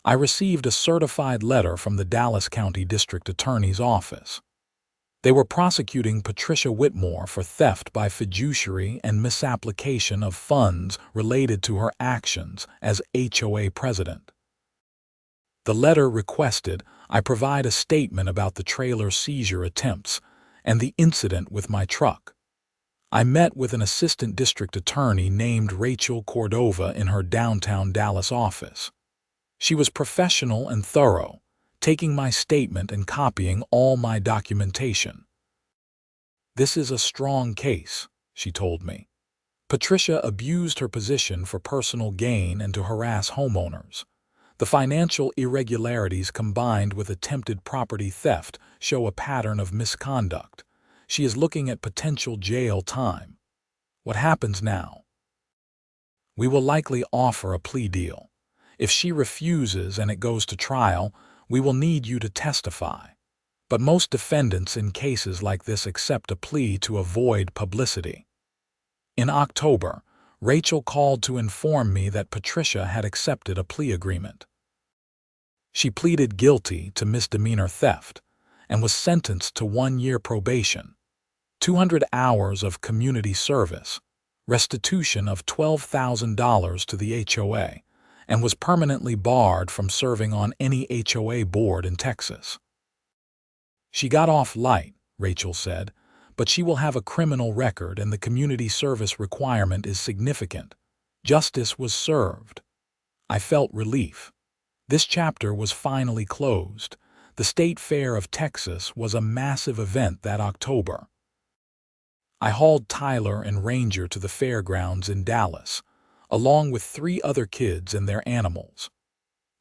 S1: I received a certified letter from the Dallas County District Attorney's Office. They were prosecuting Patricia Whitmore for theft by fiduciary and misapplication of funds related to her actions as HOA president. The letter requested I provide a statement about the trailer seizure attempts and the incident with my truck. I met with an assistant district attorney named Rachel Cordova in her downtown Dallas office. She was professional and thorough, taking my statement and copying all my documentation. "This is a strong case," she told me. "Patricia abused her position for personal gain and to harass homeowners. The financial irregularities combined with attempted property theft show a pattern of misconduct. She is looking at potential jail time. What happens now?" "We will likely offer a plea deal. If she refuses and it goes to trial, we will need you to testify. But most defendants in cases like this accept a plea to avoid publicity." In October, Rachel called to inform me that Patricia had accepted a plea agreement. She pleaded guilty to misdemeanor theft and was sentenced to 1-year probation, 200 hours of community service, restitution of $12,000 to the HOA, and was permanently barred from serving on any HOA board in Texas. "She got off light," Rachel said, "but she will have a criminal record and the community service requirement is significant. Justice was served." I felt relief. This chapter was finally closed. The State Fair of Texas was a massive event that October. I hauled Tyler and Ranger to the fairgrounds in Dallas, along with 3 other kids and their animals.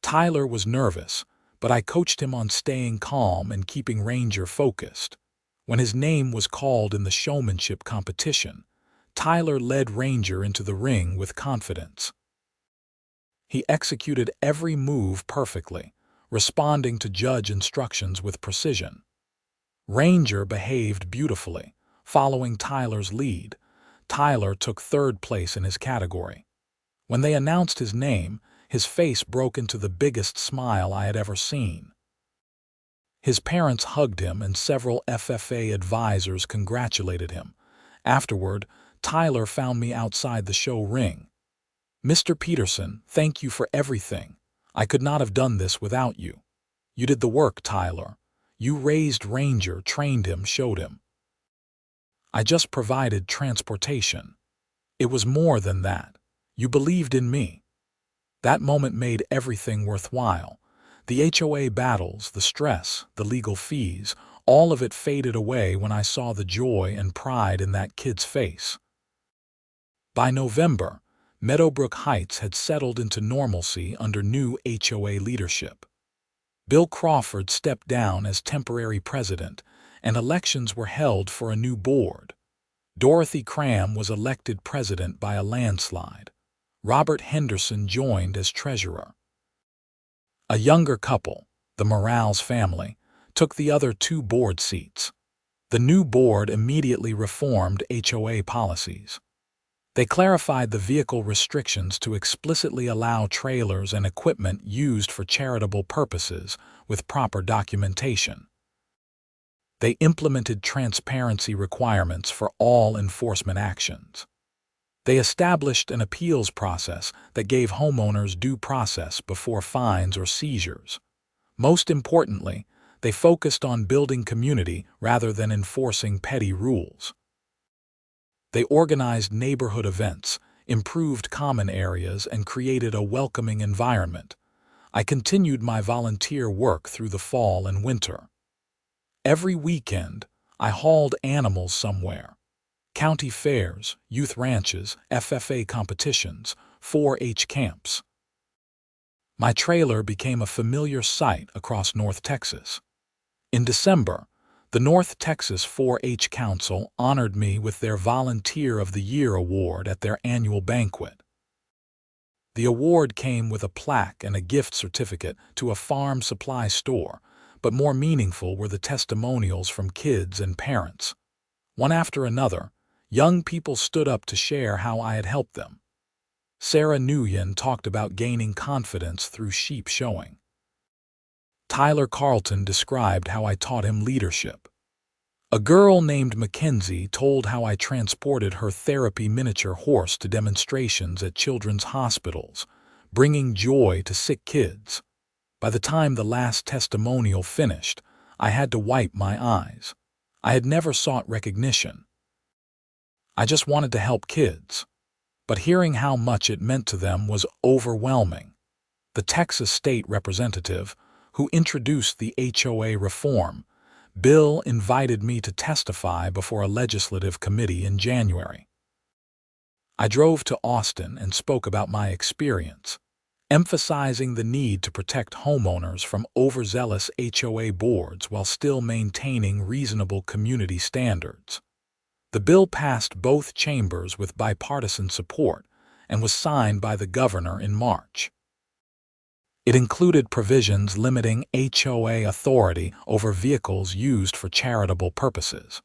S1: Tyler was nervous, but I coached him on staying calm and keeping Ranger focused. When his name was called in the showmanship competition, Tyler led Ranger into the ring with confidence. He executed every move perfectly, responding to judge instructions with precision. Ranger behaved beautifully, following Tyler's lead. Tyler took 3rd place in his category. When they announced his name, his face broke into the biggest smile I had ever seen. His parents hugged him and several FFA advisors congratulated him. Afterward, Tyler found me outside the show ring. "Mr. Peterson, thank you for everything. I could not have done this without you. You did the work, Tyler. You raised Ranger, trained him, showed him. I just provided transportation. It was more than that. You believed in me." That moment made everything worthwhile. The HOA battles, the stress, the legal fees, all of it faded away when I saw the joy and pride in that kid's face. By November, Meadowbrook Heights had settled into normalcy under new HOA leadership. Bill Crawford stepped down as temporary president, and elections were held for a new board. Dorothy Cram was elected president by a landslide. Robert Henderson joined as treasurer. A younger couple, the Morales family, took the other 2 board seats. The new board immediately reformed HOA policies. They clarified the vehicle restrictions to explicitly allow trailers and equipment used for charitable purposes with proper documentation. They implemented transparency requirements for all enforcement actions. They established an appeals process that gave homeowners due process before fines or seizures. Most importantly, they focused on building community rather than enforcing petty rules. They organized neighborhood events, improved common areas, and created a welcoming environment. I continued my volunteer work through the fall and winter. Every weekend, I hauled animals somewhere. County fairs, youth ranches, FFA competitions, 4-H camps. My trailer became a familiar sight across North Texas. In December, the North Texas 4-H Council honored me with their Volunteer of the Year award at their annual banquet. The award came with a plaque and a gift certificate to a farm supply store, but more meaningful were the testimonials from kids and parents. One after another, young people stood up to share how I had helped them. Sarah Nguyen talked about gaining confidence through sheep showing. Tyler Carlton described how I taught him leadership. A girl named Mackenzie told how I transported her therapy miniature horse to demonstrations at children's hospitals, bringing joy to sick kids. By the time the last testimonial finished, I had to wipe my eyes. I had never sought recognition. I just wanted to help kids. But hearing how much it meant to them was overwhelming. The Texas state representative, who introduced the HOA reform bill, invited me to testify before a legislative committee in January. I drove to Austin and spoke about my experience, emphasizing the need to protect homeowners from overzealous HOA boards while still maintaining reasonable community standards. The bill passed both chambers with bipartisan support and was signed by the governor in March. It included provisions limiting HOA authority over vehicles used for charitable purposes,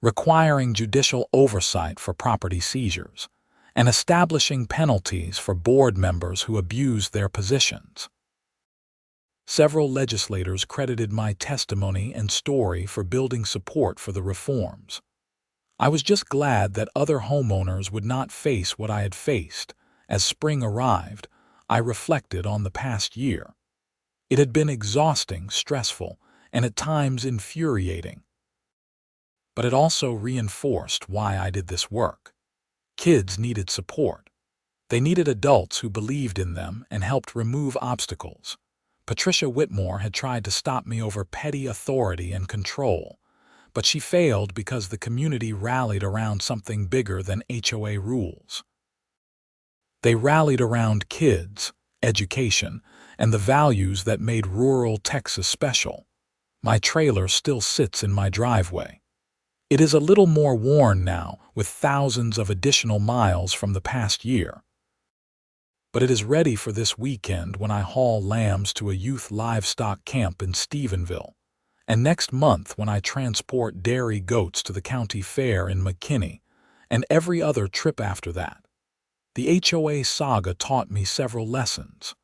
S1: requiring judicial oversight for property seizures, and establishing penalties for board members who abused their positions. Several legislators credited my testimony and story for building support for the reforms. I was just glad that other homeowners would not face what I had faced. As spring arrived, I reflected on the past year. It had been exhausting, stressful, and at times infuriating. But it also reinforced why I did this work. Kids needed support. They needed adults who believed in them and helped remove obstacles. Patricia Whitmore had tried to stop me over petty authority and control, but she failed because the community rallied around something bigger than HOA rules. They rallied around kids, education, and the values that made rural Texas special. My trailer still sits in my driveway. It is a little more worn now, with thousands of additional miles from the past year. But it is ready for this weekend when I haul lambs to a youth livestock camp in Stephenville, and next month when I transport dairy goats to the county fair in McKinney, and every other trip after that. The HOA saga taught me several lessons.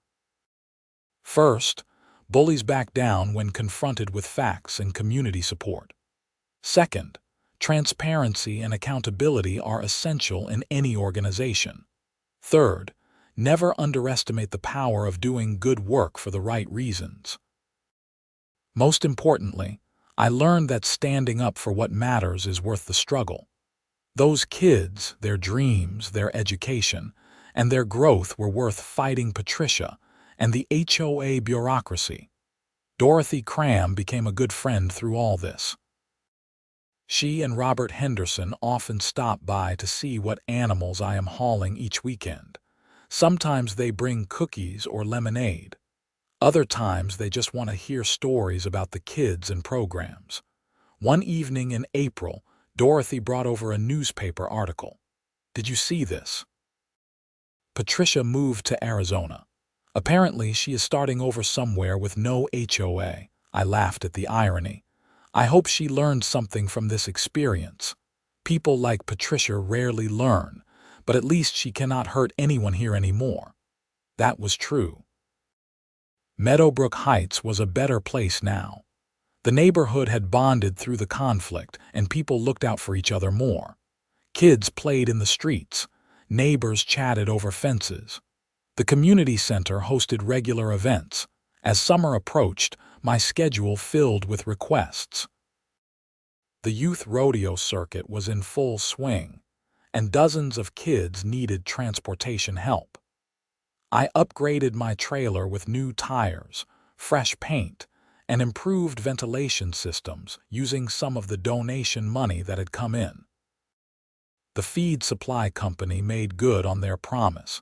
S1: First, bullies back down when confronted with facts and community support. Second, transparency and accountability are essential in any organization. Third, never underestimate the power of doing good work for the right reasons. Most importantly, I learned that standing up for what matters is worth the struggle. Those kids, their dreams, their education, and their growth were worth fighting Patricia and the HOA bureaucracy. Dorothy Cram became a good friend through all this. She and Robert Henderson often stop by to see what animals I am hauling each weekend. Sometimes they bring cookies or lemonade. Other times they just want to hear stories about the kids and programs. One evening in April, Dorothy brought over a newspaper article. Did you see this? Patricia moved to Arizona. Apparently, she is starting over somewhere with no HOA. I laughed at the irony. I hope she learned something from this experience. People like Patricia rarely learn, but at least she cannot hurt anyone here anymore. That was true. Meadowbrook Heights was a better place now. The neighborhood had bonded through the conflict, and people looked out for each other more. Kids played in the streets. Neighbors chatted over fences. The community center hosted regular events. As summer approached, my schedule filled with requests. The youth rodeo circuit was in full swing, and dozens of kids needed transportation help. I upgraded my trailer with new tires, fresh paint, and improved ventilation systems using some of the donation money that had come in. The feed supply company made good on their promise,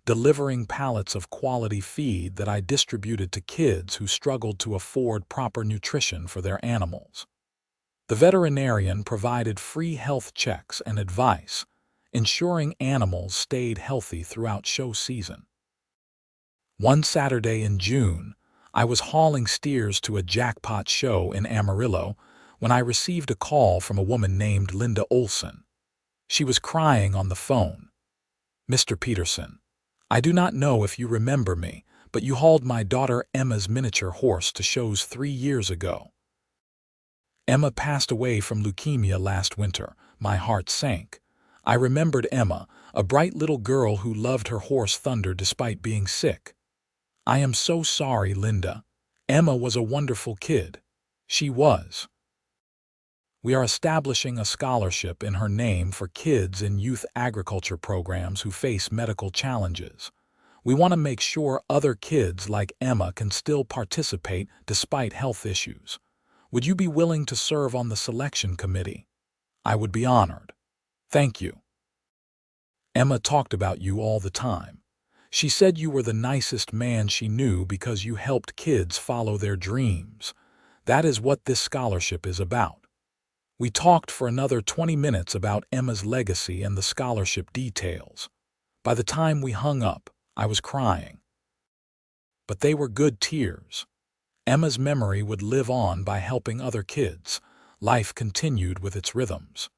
S1: delivering pallets of quality feed that I distributed to kids who struggled to afford proper nutrition for their animals. The veterinarian provided free health checks and advice, ensuring animals stayed healthy throughout show season. One Saturday in June, I was hauling steers to a jackpot show in Amarillo when I received a call from a woman named Linda Olson. She was crying on the phone. "Mr. Peterson, I do not know if you remember me, but you hauled my daughter Emma's miniature horse to shows 3 years ago. Emma passed away from leukemia last winter." My heart sank. I remembered Emma, a bright little girl who loved her horse Thunder despite being sick. "I am so sorry, Linda. Emma was a wonderful kid." She was. We are establishing a scholarship in her name for kids in youth agriculture programs who face medical challenges. We want to make sure other kids like Emma can still participate despite health issues. Would you be willing to serve on the selection committee? I would be honored. Thank you. Emma talked about you all the time. She said you were the nicest man she knew because you helped kids follow their dreams. That is what this scholarship is about. We talked for another 20 minutes about Emma's legacy and the scholarship details. By the time we hung up, I was crying. But they were good tears. Emma's memory would live on by helping other kids. Life continued with its rhythms.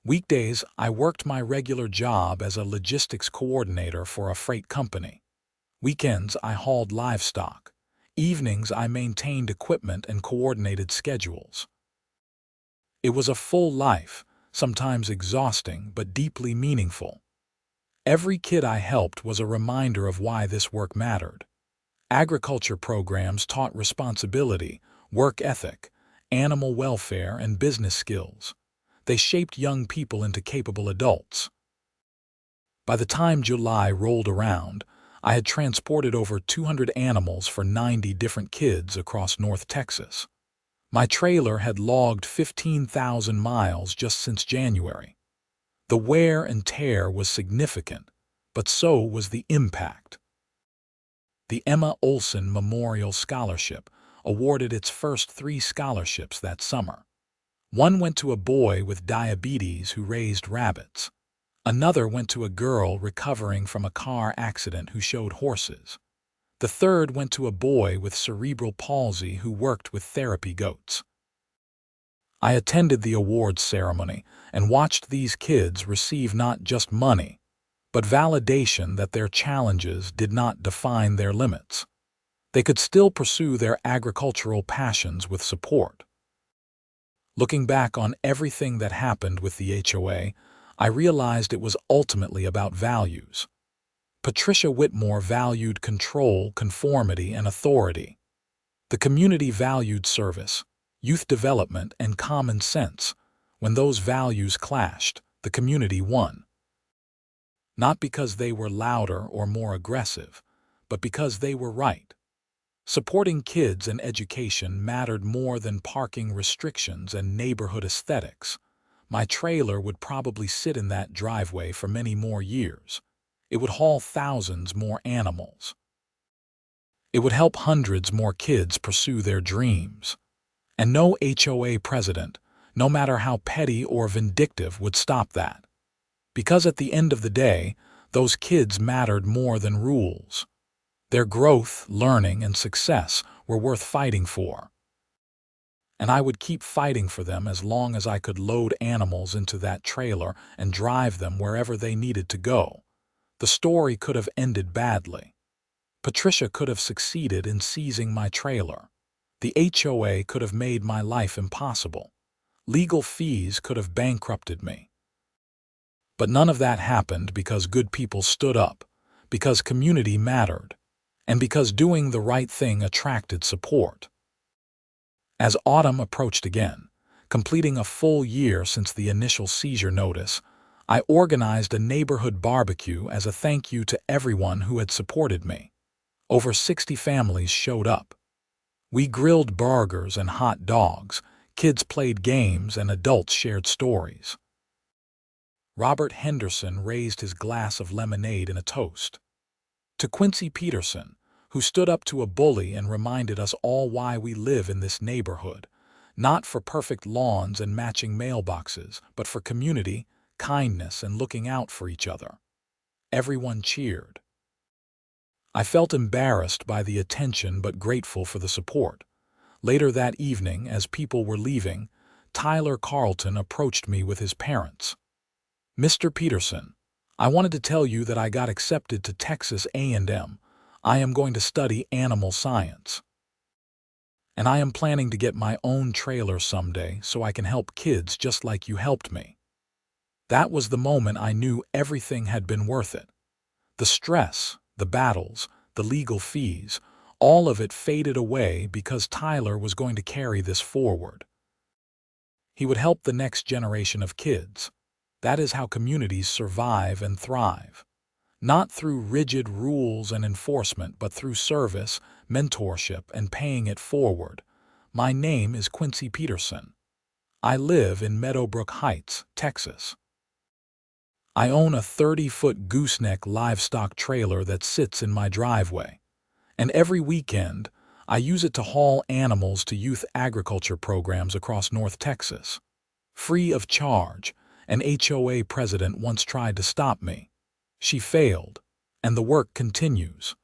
S1: Weekdays, I worked my regular job as a logistics coordinator for a freight company. Weekends, I hauled livestock. Evenings, I maintained equipment and coordinated schedules. It was a full life, sometimes exhausting but deeply meaningful. Every kid I helped was a reminder of why this work mattered. Agriculture programs taught responsibility, work ethic, animal welfare, and business skills. They shaped young people into capable adults. By the time July rolled around, I had transported over 200 animals for 90 different kids across North Texas. My trailer had logged 15,000 miles just since January. The wear and tear was significant, but so was the impact. The Emma Olson Memorial Scholarship awarded its first 3 scholarships that summer. One went to a boy with diabetes who raised rabbits. Another went to a girl recovering from a car accident who showed horses. The third went to a boy with cerebral palsy who worked with therapy goats. I attended the awards ceremony and watched these kids receive not just money, but validation that their challenges did not define their limits. They could still pursue their agricultural passions with support. Looking back on everything that happened with the HOA, I realized it was ultimately about values. Patricia Whitmore valued control, conformity, and authority. The community valued service, youth development, and common sense. When those values clashed, the community won. Not because they were louder or more aggressive, but because they were right. Supporting kids and education mattered more than parking restrictions and neighborhood aesthetics. My trailer would probably sit in that driveway for many more years. It would haul thousands more animals. It would help hundreds more kids pursue their dreams. And no HOA president, no matter how petty or vindictive, would stop that. Because at the end of the day, those kids mattered more than rules. Their growth, learning, and success were worth fighting for. And I would keep fighting for them as long as I could load animals into that trailer and drive them wherever they needed to go. The story could have ended badly. Patricia could have succeeded in seizing my trailer. The HOA could have made my life impossible. Legal fees could have bankrupted me. But none of that happened because good people stood up, because community mattered, and because doing the right thing attracted support. As autumn approached again, completing a full year since the initial seizure notice, I organized a neighborhood barbecue as a thank you to everyone who had supported me. Over 60 families showed up. We grilled burgers and hot dogs, kids played games, and adults shared stories. Robert Henderson raised his glass of lemonade in a toast. To Quincy Peterson, who stood up to a bully and reminded us all why we live in this neighborhood, not for perfect lawns and matching mailboxes, but for community, kindness, and looking out for each other. Everyone cheered. I felt embarrassed by the attention but grateful for the support. Later that evening, as people were leaving, Tyler Carlton approached me with his parents. "Mr. Peterson, I wanted to tell you that I got accepted to Texas A&M. I am going to study animal science. And I am planning to get my own trailer someday so I can help kids just like you helped me." That was the moment I knew everything had been worth it. The stress, the battles, the legal fees, all of it faded away because Tyler was going to carry this forward. He would help the next generation of kids. That is how communities survive and thrive. Not through rigid rules and enforcement, but through service, mentorship, and paying it forward. My name is Quincy Peterson. I live in Meadowbrook Heights, Texas. I own a 30-foot Gooseneck livestock trailer that sits in my driveway. And every weekend, I use it to haul animals to youth agriculture programs across North Texas. Free of charge. An HOA president once tried to stop me. She failed, and the work continues.